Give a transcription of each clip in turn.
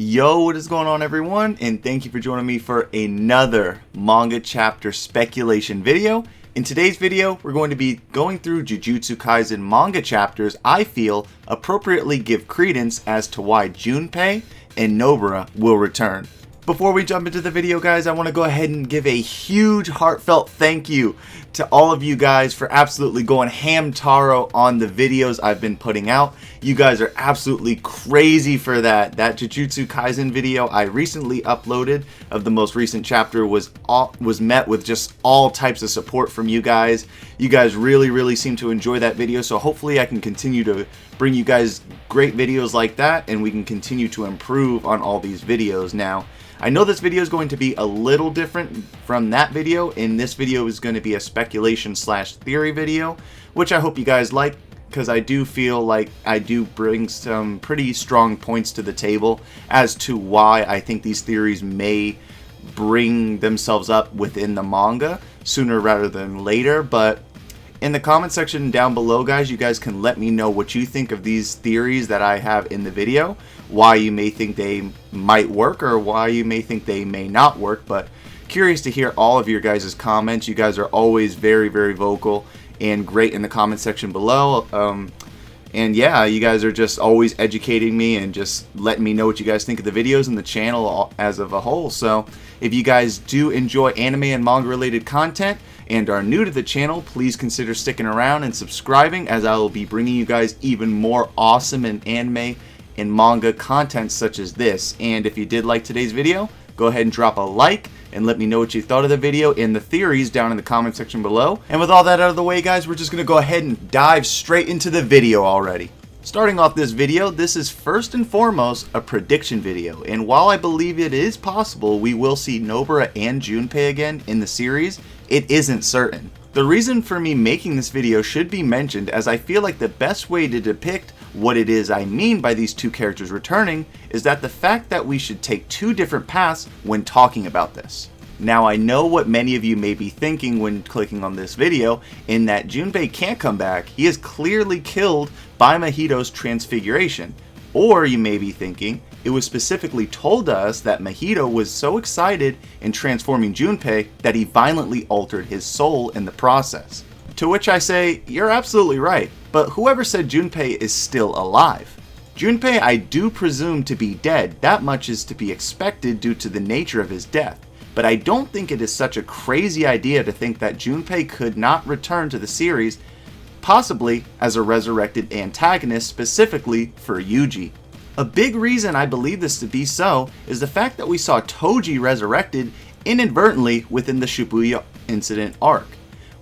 Yo, what is going on everyone? And thank you for joining me for another manga chapter speculation video. In today's video, we're going to be going through Jujutsu Kaisen manga chapters I feel appropriately give credence as to why Junpei and Nobara will return. Before we jump into the video, guys, I want to go ahead and give a huge heartfelt thank you to all of you guys for absolutely going ham taro on the videos I've been putting out. You guys are absolutely crazy for that. That Jujutsu Kaisen video I recently uploaded of the most recent chapter was met with just all types of support from you guys. You guys really seem to enjoy that video, so hopefully I can continue to bring you guys great videos like that, and we can continue to improve on all these videos. Now, I know this video is going to be a little different from that video, and this video is going to be a speculation slash theory video, which I hope you guys like, because I do feel like I do bring some pretty strong points to the table as to why I think these theories may bring themselves up within the manga sooner rather than later. But in the comment section down below, guys, you guys can let me know what you think of these theories that I have in the video, why you may think they might work or why you may think they may not work. But curious to hear all of your guys' comments. You guys are always very vocal and great in the comment section below. And yeah, you guys are just always educating me and just letting me know what you guys think of the videos and the channel as of a whole. So if you guys do enjoy anime and manga related content and are new to the channel, please consider sticking around and subscribing, as I will be bringing you guys even more awesome and anime and manga content such as this. And if you did like today's video, go ahead and drop a like and let me know what you thought of the video and the theories down in the comment section below. And with all that out of the way, guys, we're just going to go ahead and dive straight into the video already. Starting off this video, this is first and foremost a prediction video, and while I believe it is possible we will see Nobara and Junpei again in the series, it isn't certain. The reason for me making this video should be mentioned, as I feel like the best way to depict what it is I mean by these two characters returning is that the fact that we should take two different paths when talking about this. Now, I know what many of you may be thinking when clicking on this video, in that Junpei can't come back. He is clearly killed by Mahito's transfiguration. Or you may be thinking, it was specifically told to us that Mahito was so excited in transforming Junpei that he violently altered his soul in the process. To which I say, you're absolutely right, but whoever said Junpei is still alive? Junpei I do presume to be dead, that much is to be expected due to the nature of his death. But I don't think it is such a crazy idea to think that Junpei could not return to the series, possibly as a resurrected antagonist specifically for Yuji. A big reason I believe this to be so is the fact that we saw Toji resurrected inadvertently within the Shibuya incident arc.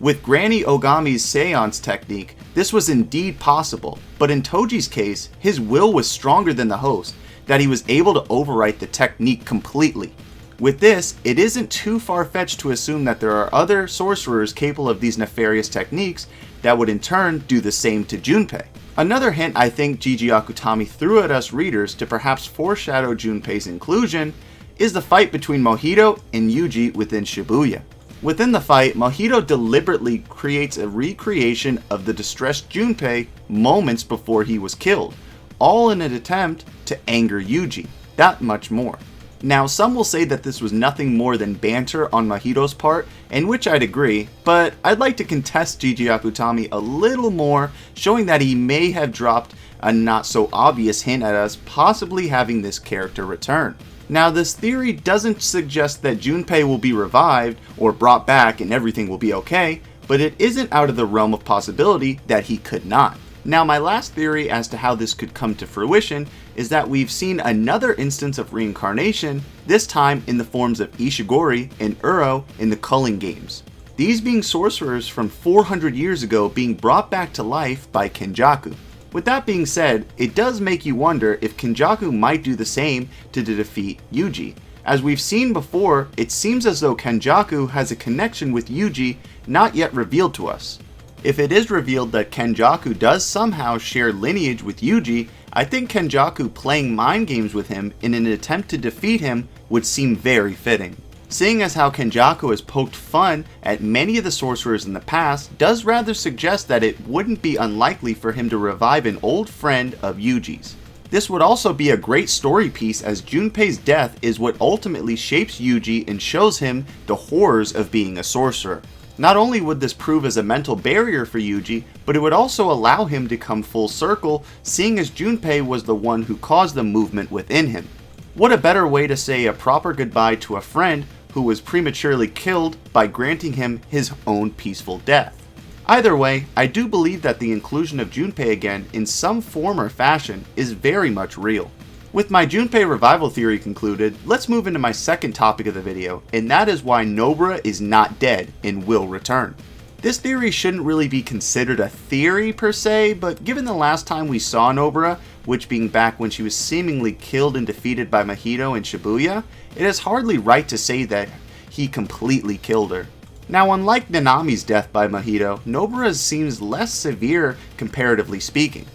With Granny Ogami's seance technique, this was indeed possible, but in Toji's case, his will was stronger than the host, that he was able to overwrite the technique completely. With this, it isn't too far-fetched to assume that there are other sorcerers capable of these nefarious techniques that would in turn do the same to Junpei. Another hint I think Gigi Akutami threw at us readers to perhaps foreshadow Junpei's inclusion is the fight between Mahito and Yuji within Shibuya. Within the fight, Mahito deliberately creates a recreation of the distressed Junpei moments before he was killed, all in an attempt to anger Yuji, that much more. Now, some will say that this was nothing more than banter on Mahito's part, in which I'd agree, but I'd like to contest Gigi Akutami a little more, showing that he may have dropped a not so obvious hint at us possibly having this character return. Now, this theory doesn't suggest that Junpei will be revived or brought back and everything will be okay, but it isn't out of the realm of possibility that he could not. Now, my last theory as to how this could come to fruition is that we've seen another instance of reincarnation, this time in the forms of Ishigori and Uro in the Culling games. These being sorcerers from 400 years ago being brought back to life by Kenjaku. With that being said, it does make you wonder if Kenjaku might do the same to defeat Yuji. As we've seen before, it seems as though Kenjaku has a connection with Yuji not yet revealed to us. If it is revealed that Kenjaku does somehow share lineage with Yuji, I think Kenjaku playing mind games with him in an attempt to defeat him would seem very fitting. Seeing as how Kenjaku has poked fun at many of the sorcerers in the past does rather suggest that it wouldn't be unlikely for him to revive an old friend of Yuji's. This would also be a great story piece, as Junpei's death is what ultimately shapes Yuji and shows him the horrors of being a sorcerer. Not only would this prove as a mental barrier for Yuji, but it would also allow him to come full circle, seeing as Junpei was the one who caused the movement within him. What a better way to say a proper goodbye to a friend who was prematurely killed by granting him his own peaceful death. Either way, I do believe that the inclusion of Junpei again in some form or fashion is very much real. With my Junpei revival theory concluded, let's move into my second topic of the video, and that is why Nobara is not dead and will return. This theory shouldn't really be considered a theory per se, but given the last time we saw Nobara, which being back when she was seemingly killed and defeated by Mahito in Shibuya, it is hardly right to say that he completely killed her. Now, unlike Nanami's death by Mahito, Nobara's seems less severe comparatively speaking.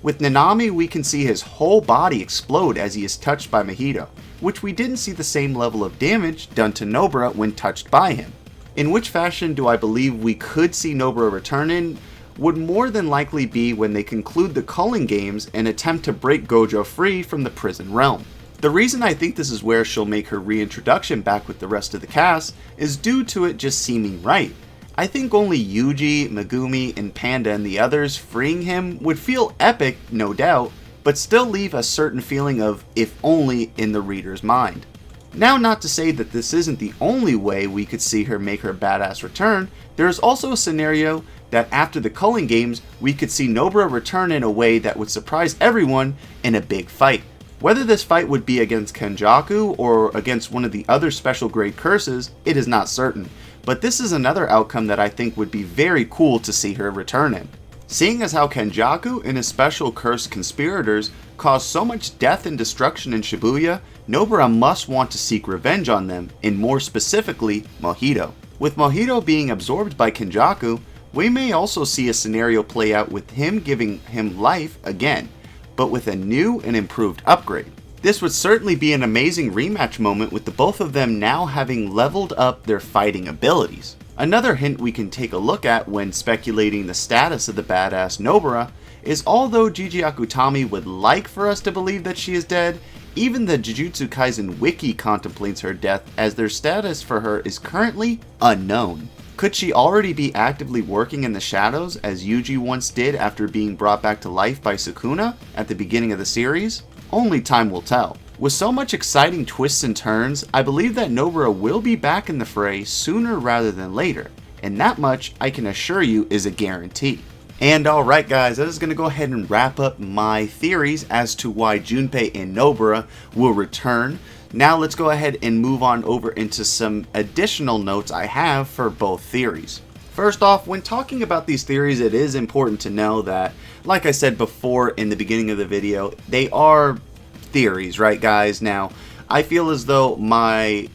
With Nanami, we can see his whole body explode as he is touched by Mahito, which we didn't see the same level of damage done to Nobara when touched by him. In which fashion do I believe we could see Nobara return in would more than likely be when they conclude the Culling Games and attempt to break Gojo free from the prison realm. The reason I think this is where she'll make her reintroduction back with the rest of the cast is due to it just seeming right. I think only Yuji, Megumi, and Panda and the others freeing him would feel epic, no doubt, but still leave a certain feeling of if only in the reader's mind. Now, not to say that this isn't the only way we could see her make her badass return, there is also a scenario that after the Culling Games, we could see Nobara return in a way that would surprise everyone in a big fight. Whether this fight would be against Kenjaku or against one of the other special grade curses, it is not certain, but this is another outcome that I think would be very cool to see her return in. Seeing as how Kenjaku and his special cursed conspirators caused so much death and destruction in Shibuya, Nobara must want to seek revenge on them, and more specifically, Mahito. With Mahito being absorbed by Kenjaku, we may also see a scenario play out with him giving him life again, but with a new and improved upgrade. This would certainly be an amazing rematch moment with the both of them now having leveled up their fighting abilities. Another hint we can take a look at when speculating the status of the badass Nobara is although Gigi Akutami would like for us to believe that she is dead, even the Jujutsu Kaisen wiki contemplates her death as their status for her is currently unknown. Could she already be actively working in the shadows as Yuji once did after being brought back to life by Sukuna at the beginning of the series? Only time will tell. With so much exciting twists and turns, I believe that Nobara will be back in the fray sooner rather than later, and that much I can assure you is a guarantee. And alright guys, that is going to go ahead and wrap up my theories as to why Junpei and Nobara will return. Now let's go ahead and move on over into some additional notes I have for both theories. First off, when talking about these theories, it is important to know that, like I said before in the beginning of the video, they are theories, right guys? Now, I feel as though my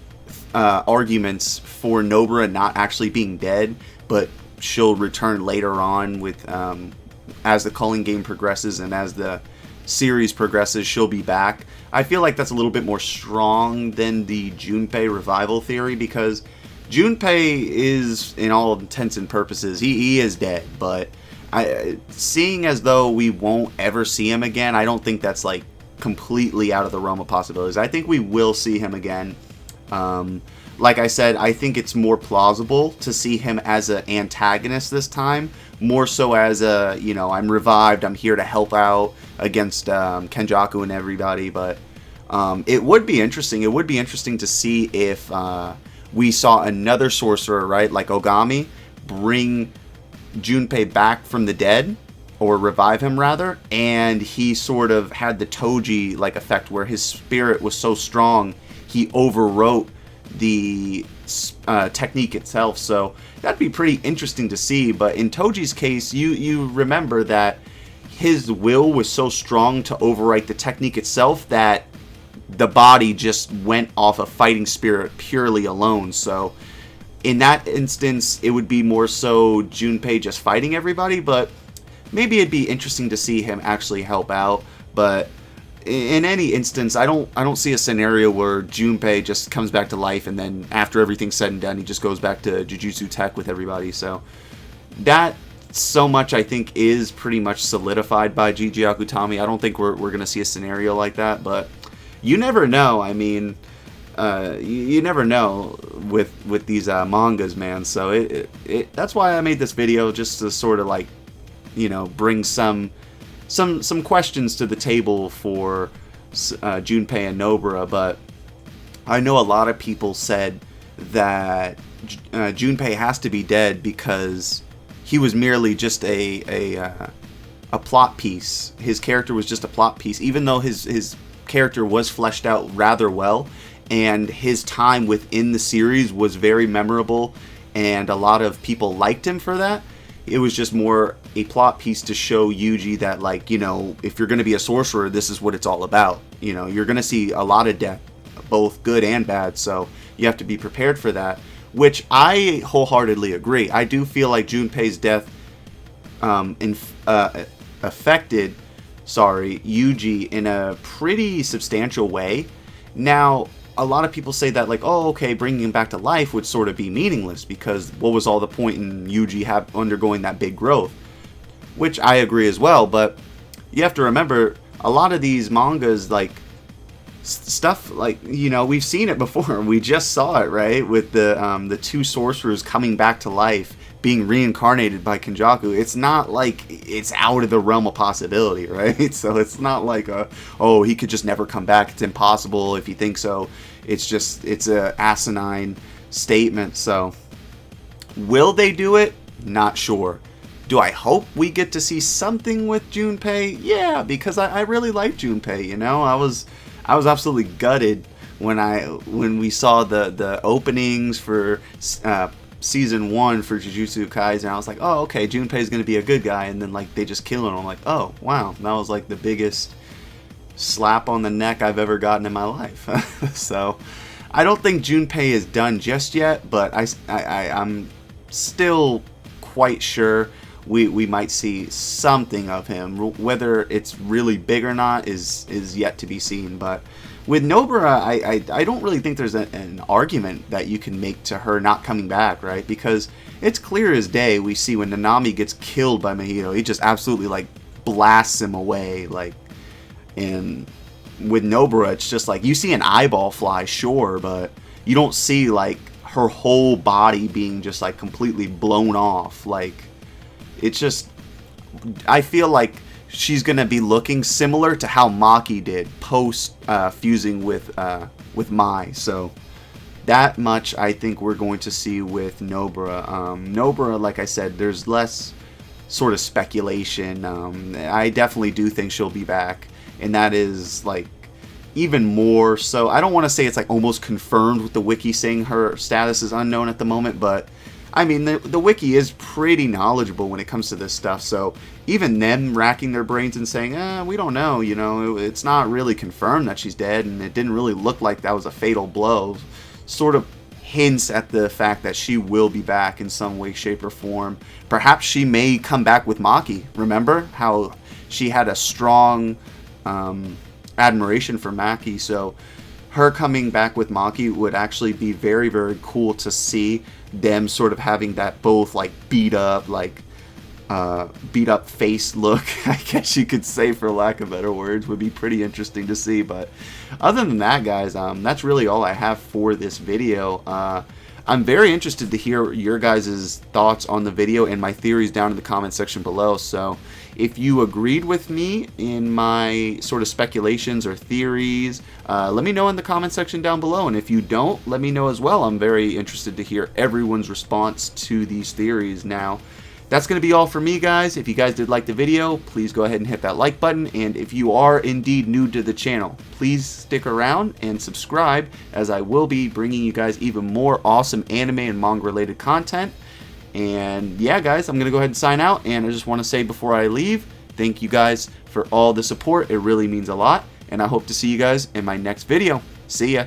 arguments for Nobara not actually being dead, but she'll return later on with as the Culling game progresses and as the series progresses, she'll be back. I feel like that's a little bit more strong than the Junpei revival theory, because Junpei is, in all intents and purposes, he is dead, but seeing as though we won't ever see him again, I don't think that's like completely out of the realm of possibilities. I think we will see him again. Like I said, I think it's more plausible to see him as an antagonist this time, more so as a, you know, I'm revived, I'm here to help out against Kenjaku and everybody, but it would be interesting. It would be interesting to see if we saw another sorcerer, right, like Ogami, bring Junpei back from the dead, or revive him rather, and he sort of had the Toji like effect where his spirit was so strong he overwrote the technique itself. So that'd be pretty interesting to see. But in Toji's case, you remember that his will was so strong to overwrite the technique itself that the body just went off a fighting spirit purely alone. So in that instance, it would be more so Junpei just fighting everybody, but maybe it'd be interesting to see him actually help out. But in any instance, I don't see a scenario where Junpei just comes back to life and then after everything's said and done, he just goes back to Jujutsu Tech with everybody. So that so much I think is pretty much solidified by Jiji Akutami. I don't think we're going to see a scenario like that, but you never know. I mean, you never know with these mangas, man. So that's why I made this video, just to sort of like, you know, bring some questions to the table for Junpei and Nobara. But I know a lot of people said that Junpei has to be dead because he was merely just a plot piece. His character was just a plot piece, even though his character was fleshed out rather well, and his time within the series was very memorable, and a lot of people liked him for that. It was just more a plot piece to show Yuji that, like, you know, if you're going to be a sorcerer, this is what it's all about. You know, you're going to see a lot of death, both good and bad, so you have to be prepared for that. Which I wholeheartedly agree. I do feel like Junpei's death affected Yuji in a pretty substantial way. Now, a lot of people say that, like, oh, okay, bringing him back to life would sort of be meaningless, because what was all the point in Yuji undergoing that big growth? Which I agree as well, but you have to remember, a lot of these mangas, like, stuff, like, you know, we've seen it before. We just saw it, right, with the two sorcerers coming back to life, being reincarnated by Kenjaku. It's not like it's out of the realm of possibility, right? So it's not like oh, he could just never come back. It's impossible if you think so. It's a asinine statement. So will they do it? Not sure. Do I hope we get to see something with Junpei? Yeah, because I really like Junpei, you know. I was absolutely gutted when we saw the openings for season 1 for Jujutsu Kaisen. I was like, oh, okay, Junpei's gonna be a good guy, and then, like, they just kill him. I'm like, oh, wow, that was like the biggest slap on the neck I've ever gotten in my life. So I don't think Junpei is done just yet, but I'm still quite sure we might see something of him. Whether it's really big or not is yet to be seen. But with Nobara, I don't really think there's an argument that you can make to her not coming back, right? Because it's clear as day. We see when Nanami gets killed by Mahito, he just absolutely, like, blasts him away, like. And with Nobara, it's just like, you see an eyeball fly, sure, but you don't see, like, her whole body being just, like, completely blown off. Like, it's just, I feel like she's gonna be looking similar to how Maki did post fusing with Mai. So that much I think we're going to see with Nobara. Nobara, like I said, there's less sort of speculation. I definitely do think she'll be back, and that is, like, even more so. I don't want to say it's, like, almost confirmed with the wiki saying her status is unknown at the moment, but I mean, the wiki is pretty knowledgeable when it comes to this stuff, so even them racking their brains and saying, we don't know, you know, it's not really confirmed that she's dead, and it didn't really look like that was a fatal blow, sort of hints at the fact that she will be back in some way, shape, or form. Perhaps she may come back with Maki. Remember how she had a strong admiration for Maki, so her coming back with Maki would actually be very, very cool to see them sort of having that both, like, beat up face look, I guess you could say, for lack of better words. Would be pretty interesting to see. But other than that, guys, that's really all I have for this video. I'm very interested to hear your guys' thoughts on the video and my theories down in the comment section below. So if you agreed with me in my sort of speculations or theories, let me know in the comment section down below. And if you don't, let me know as well. I'm very interested to hear everyone's response to these theories. Now, that's going to be all for me, guys. If you guys did like the video, please go ahead and hit that like button. And if you are indeed new to the channel, please stick around and subscribe, as I will be bringing you guys even more awesome anime and manga related content. And yeah, guys, I'm going to go ahead and sign out. And I just want to say before I leave, thank you guys for all the support. It really means a lot. And I hope to see you guys in my next video. See ya.